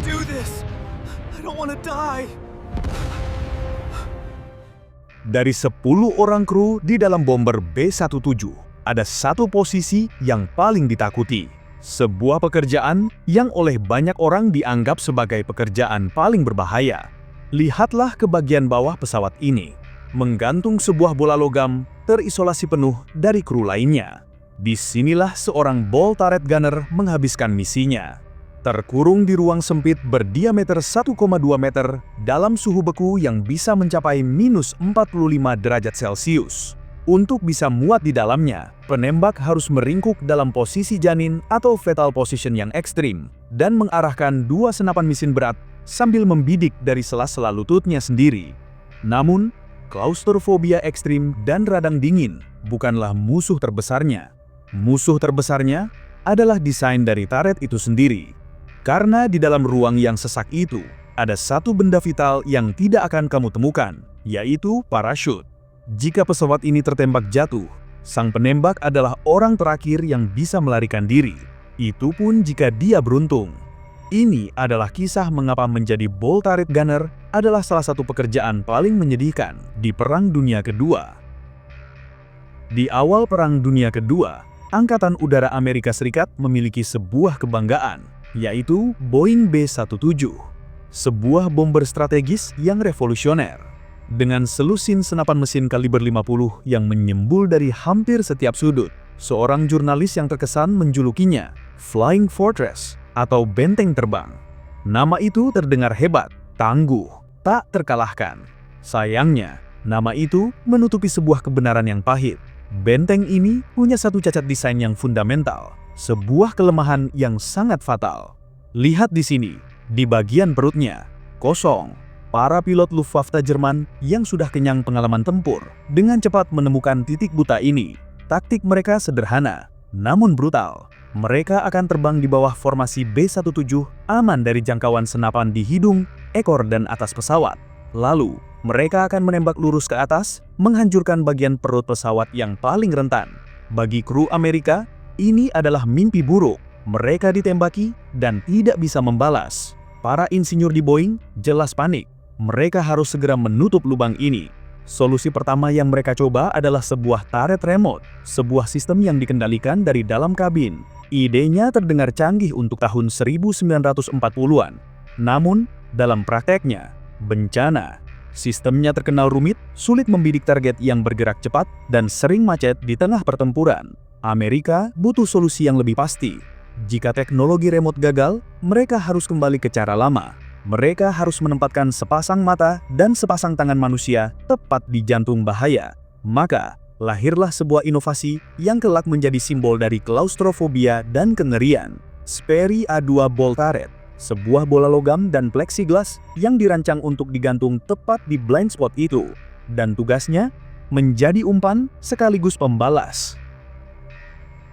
do this. I don't want to die. Dari 10 orang kru di dalam bomber B-17, ada satu posisi yang paling ditakuti. Sebuah pekerjaan yang oleh banyak orang dianggap sebagai pekerjaan paling berbahaya. Lihatlah ke bagian bawah pesawat ini. Menggantung sebuah bola logam terisolasi penuh dari kru lainnya. Disinilah seorang ball turret gunner menghabiskan misinya. Terkurung di ruang sempit berdiameter 1,2 meter dalam suhu beku yang bisa mencapai minus 45 derajat Celcius. Untuk bisa muat di dalamnya, penembak harus meringkuk dalam posisi janin atau fetal position yang ekstrim dan mengarahkan 2 senapan mesin berat sambil membidik dari sela-sela lututnya sendiri. Namun, klaustrofobia ekstrim dan radang dingin bukanlah musuh terbesarnya. Musuh terbesarnya adalah desain dari turret itu sendiri. Karena di dalam ruang yang sesak itu, ada satu benda vital yang tidak akan kamu temukan, yaitu parachute. Jika pesawat ini tertembak jatuh, sang penembak adalah orang terakhir yang bisa melarikan diri. Itu pun jika dia beruntung. Ini adalah kisah mengapa menjadi ball turret gunner adalah salah satu pekerjaan paling menyedihkan di Perang Dunia Kedua. Di awal Perang Dunia Kedua, Angkatan Udara Amerika Serikat memiliki sebuah kebanggaan, yaitu Boeing B-17, sebuah bomber strategis yang revolusioner. Dengan selusin senapan mesin kaliber 50 yang menyembul dari hampir setiap sudut, seorang jurnalis yang terkesan menjulukinya Flying Fortress atau benteng terbang. Nama itu terdengar hebat, tangguh, tak terkalahkan. Sayangnya, nama itu menutupi sebuah kebenaran yang pahit. Benteng ini punya satu cacat desain yang fundamental, sebuah kelemahan yang sangat fatal. Lihat di sini, di bagian perutnya, kosong. Para pilot Luftwaffe Jerman yang sudah kenyang pengalaman tempur dengan cepat menemukan titik buta ini. Taktik mereka sederhana, namun brutal. Mereka akan terbang di bawah formasi B-17, aman dari jangkauan senapan di hidung, ekor, dan atas pesawat. Lalu, mereka akan menembak lurus ke atas, menghancurkan bagian perut pesawat yang paling rentan. Bagi kru Amerika, ini adalah mimpi buruk. Mereka ditembaki dan tidak bisa membalas. Para insinyur di Boeing jelas panik. Mereka harus segera menutup lubang ini. Solusi pertama yang mereka coba adalah sebuah turret remote, sebuah sistem yang dikendalikan dari dalam kabin. Idenya terdengar canggih untuk tahun 1940-an. Namun, dalam prakteknya, bencana. Sistemnya terkenal rumit, sulit membidik target yang bergerak cepat, dan sering macet di tengah pertempuran. Amerika butuh solusi yang lebih pasti. Jika teknologi remote gagal, mereka harus kembali ke cara lama. Mereka harus menempatkan sepasang mata dan sepasang tangan manusia tepat di jantung bahaya. Maka, lahirlah sebuah inovasi yang kelak menjadi simbol dari klaustrofobia dan kengerian. Sperry A2 Ball Turret, sebuah bola logam dan plexiglass yang dirancang untuk digantung tepat di blind spot itu. Dan tugasnya, menjadi umpan sekaligus pembalas.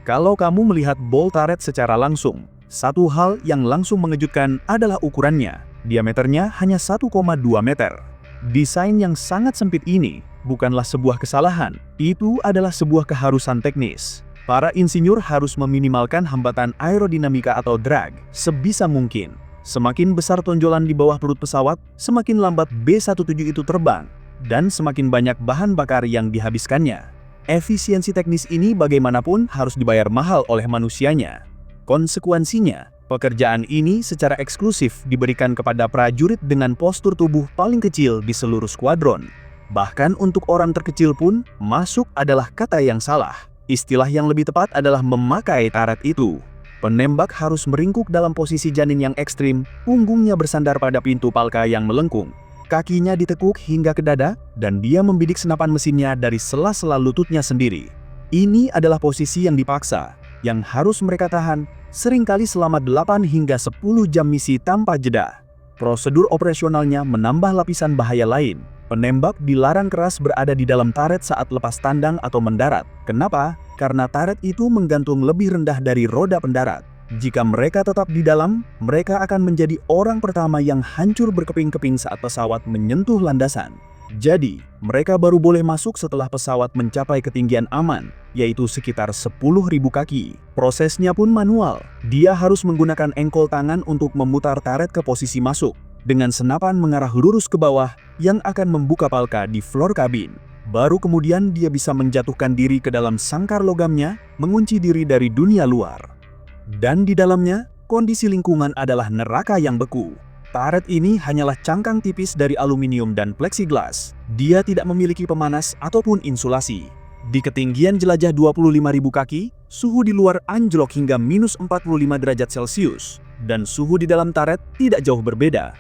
Kalau kamu melihat ball turret secara langsung, satu hal yang langsung mengejutkan adalah ukurannya. Diameternya hanya 1,2 meter. Desain yang sangat sempit ini bukanlah sebuah kesalahan, itu adalah sebuah keharusan teknis. Para insinyur harus meminimalkan hambatan aerodinamika atau drag sebisa mungkin. Semakin besar tonjolan di bawah perut pesawat, semakin lambat B-17 itu terbang, dan semakin banyak bahan bakar yang dihabiskannya. Efisiensi teknis ini bagaimanapun harus dibayar mahal oleh manusianya. Konsekuensinya, pekerjaan ini secara eksklusif diberikan kepada prajurit dengan postur tubuh paling kecil di seluruh skuadron. Bahkan untuk orang terkecil pun, masuk adalah kata yang salah. Istilah yang lebih tepat adalah memakai turret itu. Penembak harus meringkuk dalam posisi janin yang ekstrim, punggungnya bersandar pada pintu palka yang melengkung. Kakinya ditekuk hingga ke dada, dan dia membidik senapan mesinnya dari sela-sela lututnya sendiri. Ini adalah posisi yang dipaksa, yang harus mereka tahan, seringkali selama 8 hingga 10 jam misi tanpa jeda. Prosedur operasionalnya menambah lapisan bahaya lain. Penembak dilarang keras berada di dalam turret saat lepas tandang atau mendarat. Kenapa? Karena turret itu menggantung lebih rendah dari roda pendarat. Jika mereka tetap di dalam, mereka akan menjadi orang pertama yang hancur berkeping-keping saat pesawat menyentuh landasan. Jadi, mereka baru boleh masuk setelah pesawat mencapai ketinggian aman, yaitu sekitar 10.000 kaki. Prosesnya pun manual. Dia harus menggunakan engkol tangan untuk memutar turret ke posisi masuk, dengan senapan mengarah lurus ke bawah yang akan membuka palka di floor kabin. Baru kemudian dia bisa menjatuhkan diri ke dalam sangkar logamnya, mengunci diri dari dunia luar. Dan di dalamnya, kondisi lingkungan adalah neraka yang beku. Turret ini hanyalah cangkang tipis dari aluminium dan plexiglass. Dia tidak memiliki pemanas ataupun insulasi. Di ketinggian jelajah 25.000 kaki, suhu di luar anjlok hingga minus 45 derajat Celcius, dan suhu di dalam turret tidak jauh berbeda.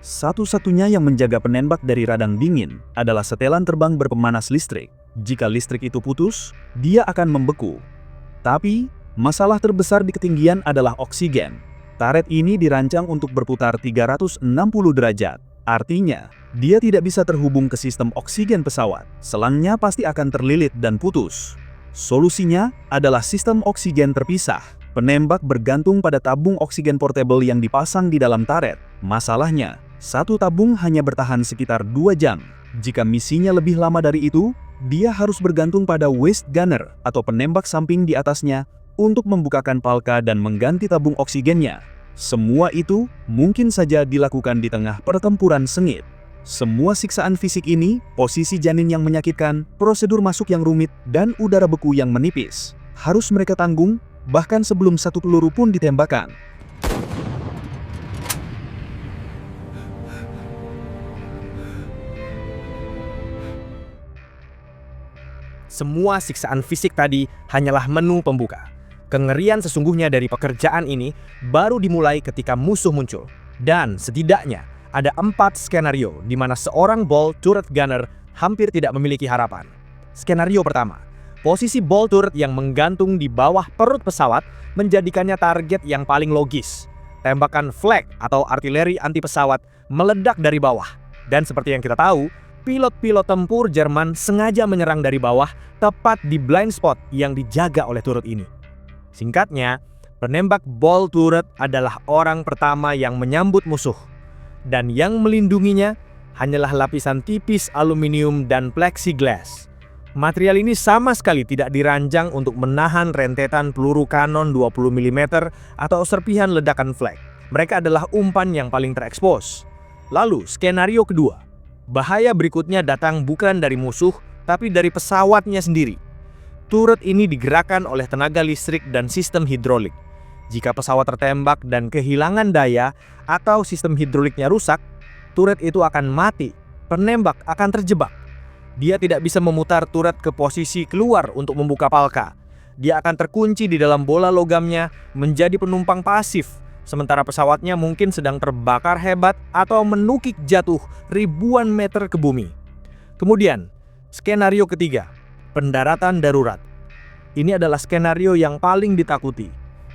Satu-satunya yang menjaga penembak dari radang dingin adalah setelan terbang berpemanas listrik. Jika listrik itu putus, dia akan membeku. Tapi, masalah terbesar di ketinggian adalah oksigen. Turret ini dirancang untuk berputar 360 derajat. Artinya, dia tidak bisa terhubung ke sistem oksigen pesawat. Selangnya pasti akan terlilit dan putus. Solusinya adalah sistem oksigen terpisah. Penembak bergantung pada tabung oksigen portable yang dipasang di dalam turret. Masalahnya, satu tabung hanya bertahan sekitar 2 jam. Jika misinya lebih lama dari itu, dia harus bergantung pada waist gunner atau penembak samping di atasnya untuk membukakan palka dan mengganti tabung oksigennya. Semua itu mungkin saja dilakukan di tengah pertempuran sengit. Semua siksaan fisik ini, posisi janin yang menyakitkan, prosedur masuk yang rumit, dan udara beku yang menipis, harus mereka tanggung bahkan sebelum satu peluru pun ditembakkan. Semua siksaan fisik tadi hanyalah menu pembuka. Kengerian sesungguhnya dari pekerjaan ini baru dimulai ketika musuh muncul. Dan setidaknya ada 4 skenario di mana seorang ball turret gunner hampir tidak memiliki harapan. Skenario pertama, posisi ball turret yang menggantung di bawah perut pesawat menjadikannya target yang paling logis. Tembakan flak atau artileri anti pesawat meledak dari bawah. Dan seperti yang kita tahu, pilot-pilot tempur Jerman sengaja menyerang dari bawah tepat di blind spot yang dijaga oleh turret ini. Singkatnya, penembak ball turret adalah orang pertama yang menyambut musuh. Dan yang melindunginya hanyalah lapisan tipis aluminium dan plexiglass. Material ini sama sekali tidak dirancang untuk menahan rentetan peluru kanon 20 mm atau serpihan ledakan flak. Mereka adalah umpan yang paling terekspos. Lalu, skenario kedua. Bahaya berikutnya datang bukan dari musuh, tapi dari pesawatnya sendiri. Turret ini digerakkan oleh tenaga listrik dan sistem hidrolik. Jika pesawat tertembak dan kehilangan daya atau sistem hidroliknya rusak, turret itu akan mati. Penembak akan terjebak. Dia tidak bisa memutar turret ke posisi keluar untuk membuka palka. Dia akan terkunci di dalam bola logamnya menjadi penumpang pasif. Sementara pesawatnya mungkin sedang terbakar hebat atau menukik jatuh ribuan meter ke bumi. Kemudian, skenario ketiga, pendaratan darurat. Ini adalah skenario yang paling ditakuti.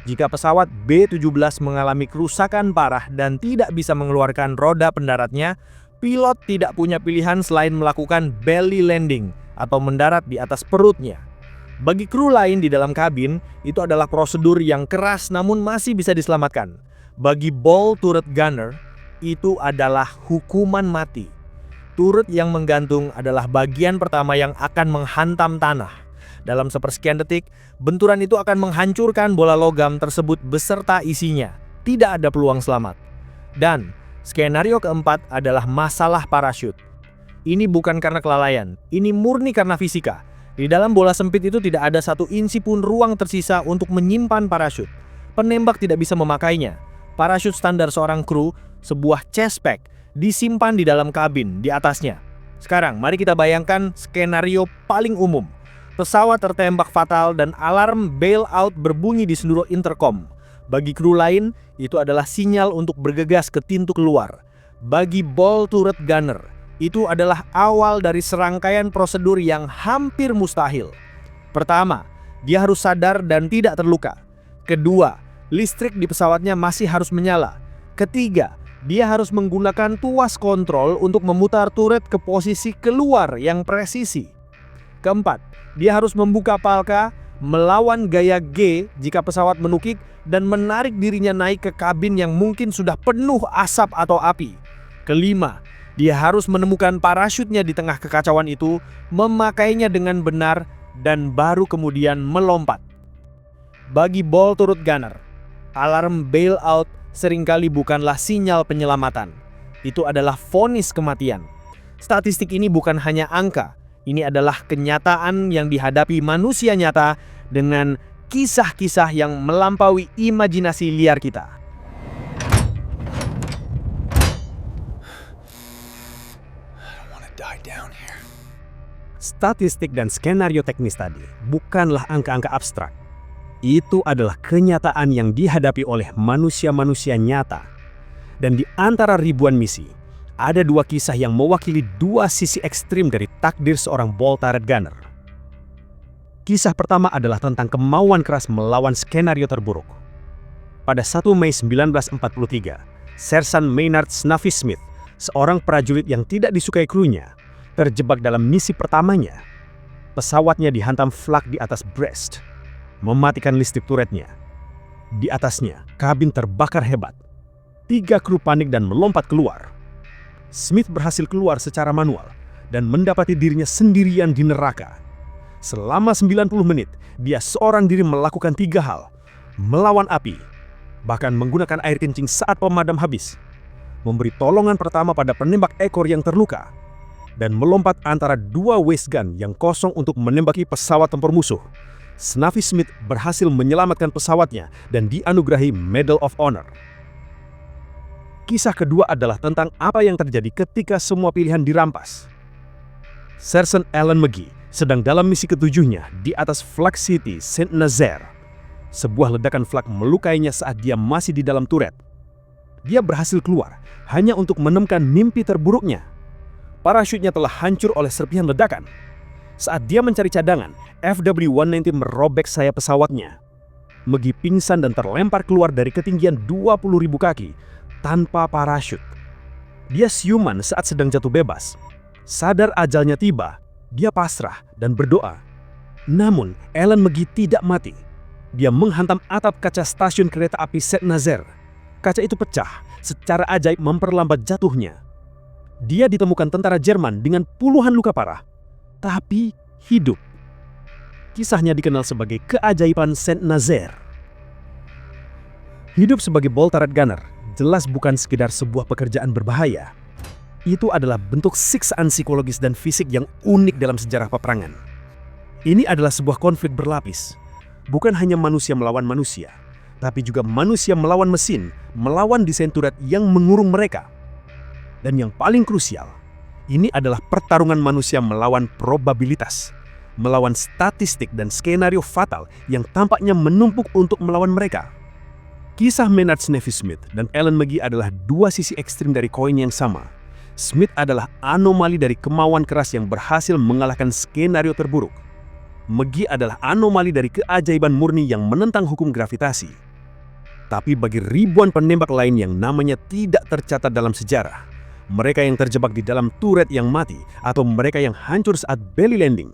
Jika pesawat B-17 mengalami kerusakan parah dan tidak bisa mengeluarkan roda pendaratnya, pilot tidak punya pilihan selain melakukan belly landing atau mendarat di atas perutnya. Bagi kru lain di dalam kabin, itu adalah prosedur yang keras namun masih bisa diselamatkan. Bagi ball turret gunner, itu adalah hukuman mati. Turret yang menggantung adalah bagian pertama yang akan menghantam tanah. Dalam sepersekian detik, benturan itu akan menghancurkan bola logam tersebut beserta isinya. Tidak ada peluang selamat. Dan skenario keempat adalah masalah parachute. Ini bukan karena kelalaian, ini murni karena fisika. Di dalam bola sempit itu tidak ada satu inci pun ruang tersisa untuk menyimpan parachute. Penembak tidak bisa memakainya. Parachute standar seorang kru, sebuah chest pack, disimpan di dalam kabin di atasnya. Sekarang, mari kita bayangkan skenario paling umum. Pesawat tertembak fatal dan alarm bailout berbunyi di seluruh intercom. Bagi kru lain, itu adalah sinyal untuk bergegas ke pintu keluar. Bagi ball turret gunner, itu adalah awal dari serangkaian prosedur yang hampir mustahil. Pertama, dia harus sadar dan tidak terluka. Kedua, listrik di pesawatnya masih harus menyala. Ketiga, dia harus menggunakan tuas kontrol untuk memutar turret ke posisi keluar yang presisi. Keempat, dia harus membuka palka, melawan gaya G jika pesawat menukik, dan menarik dirinya naik ke kabin yang mungkin sudah penuh asap atau api. Kelima, Dia harus menemukan parasutnya di tengah kekacauan itu, memakainya dengan benar, dan baru kemudian melompat. Bagi Ball turut Gunner, alarm bailout seringkali bukanlah sinyal penyelamatan. Itu adalah vonis kematian. Statistik ini bukan hanya angka, ini adalah kenyataan yang dihadapi manusia nyata dengan kisah-kisah yang melampaui imajinasi liar kita. Statistik dan skenario teknis tadi bukanlah angka-angka abstrak. Itu adalah kenyataan yang dihadapi oleh manusia-manusia nyata. Dan di antara ribuan misi, ada dua kisah yang mewakili dua sisi ekstrim dari takdir seorang Ball Turret Gunner. Kisah pertama adalah tentang kemauan keras melawan skenario terburuk. Pada 1 Mei 1943, Sersan Maynard Snuffy Smith, seorang prajurit yang tidak disukai krunya, terjebak dalam misi pertamanya. Pesawatnya dihantam flak di atas Brest, mematikan listrik turretnya. Di atasnya, kabin terbakar hebat. 3 kru panik dan melompat keluar. Smith berhasil keluar secara manual dan mendapati dirinya sendirian di neraka. Selama 90 menit, dia seorang diri melakukan 3 hal. Melawan api, bahkan menggunakan air kencing saat pemadam habis. Memberi tolongan pertama pada penembak ekor yang terluka. Dan melompat antara 2 waist gun yang kosong untuk menembaki pesawat tempur musuh. Snuffy Smith berhasil menyelamatkan pesawatnya dan dianugerahi Medal of Honor. Kisah kedua adalah tentang apa yang terjadi ketika semua pilihan dirampas. Sersan Alan McGee sedang dalam misi ketujuhnya di atas Flag City, Saint-Nazaire. Sebuah ledakan flak melukainya saat dia masih di dalam turret. Dia berhasil keluar hanya untuk menemukan mimpi terburuknya. Parasutnya telah hancur oleh serpihan ledakan. Saat dia mencari cadangan, FW-190 merobek sayap pesawatnya. McGee pingsan dan terlempar keluar dari ketinggian 20.000 kaki tanpa parasut. Dia siuman saat sedang jatuh bebas. Sadar ajalnya tiba, dia pasrah dan berdoa. Namun, Alan McGee tidak mati. Dia menghantam atap kaca stasiun kereta api Saint-Nazaire. Kaca itu pecah, secara ajaib memperlambat jatuhnya. Dia ditemukan tentara Jerman dengan puluhan luka parah, tapi hidup. Kisahnya dikenal sebagai keajaiban Saint-Nazaire. Hidup sebagai Ball Turret Gunner jelas bukan sekedar sebuah pekerjaan berbahaya. Itu adalah bentuk siksaan psikologis dan fisik yang unik dalam sejarah peperangan. Ini adalah sebuah konflik berlapis. Bukan hanya manusia melawan manusia, tapi juga manusia melawan mesin, melawan desain turret yang mengurung mereka. Dan yang paling krusial, ini adalah pertarungan manusia melawan probabilitas, melawan statistik dan skenario fatal yang tampaknya menumpuk untuk melawan mereka. Kisah Maynard Snuffy Smith dan Alan McGee adalah dua sisi ekstrim dari koin yang sama. Smith adalah anomali dari kemauan keras yang berhasil mengalahkan skenario terburuk. McGee adalah anomali dari keajaiban murni yang menentang hukum gravitasi. Tapi bagi ribuan penembak lain yang namanya tidak tercatat dalam sejarah, mereka yang terjebak di dalam turret yang mati atau mereka yang hancur saat belly landing,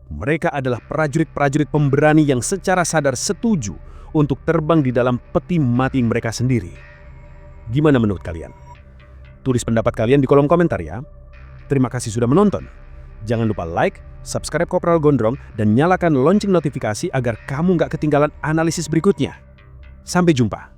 mereka adalah prajurit-prajurit pemberani yang secara sadar setuju untuk terbang di dalam peti mati mereka sendiri. Gimana menurut kalian? Tulis pendapat kalian di kolom komentar ya. Terima kasih sudah menonton. Jangan lupa like, subscribe Kopral Gondrong, dan nyalakan lonceng notifikasi agar kamu nggak ketinggalan analisis berikutnya. Sampai jumpa.